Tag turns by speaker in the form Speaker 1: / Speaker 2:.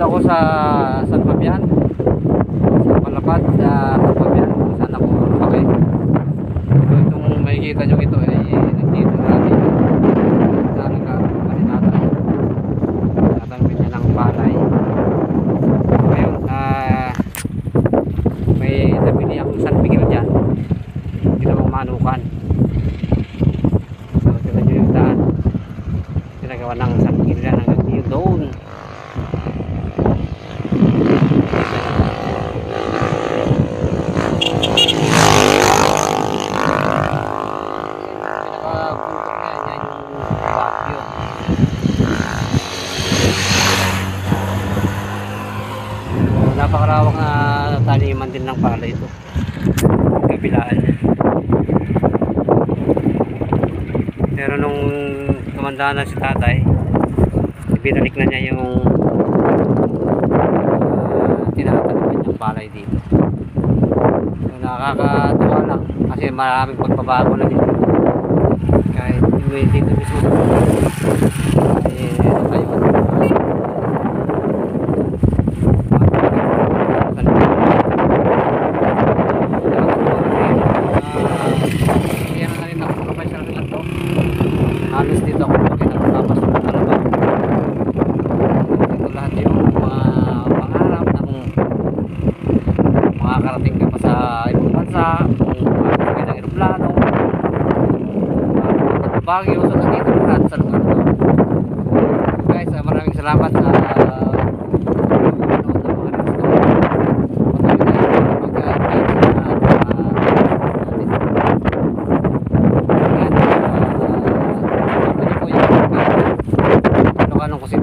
Speaker 1: ako sa San Fabian, sa Palapad, sa San Fabian, kung saan ako lumaki. So itong makikita nyo ito ay nandito natin na nagkakaroon ni tatay. Tatanungin niya ng palay. So ngayon, may nabili akong San Miguel dyan, ginawang manukan. So tignan nyo yung daan, ginagawa ng San Miguel dyan hanggang yun doon. Napakarawak na taniman din ng palay ito, kabilaan. Pero nung tumanda na si tatay, ibinalik na niya yung tinataniman ng palay dito. So, nakakatuwa lang kasi maraming pagbabago na dito. Kahit dito mismo halos dito ako makita ng papasok na talaga. Ito lahat yung mga pangarap na kung makakarating ka pa sa ibang bansa, kung makakasakay ng aeroplano, Baguio, so nandito lahat sa lugar ito. Guys, maraming salamat sa anong kasi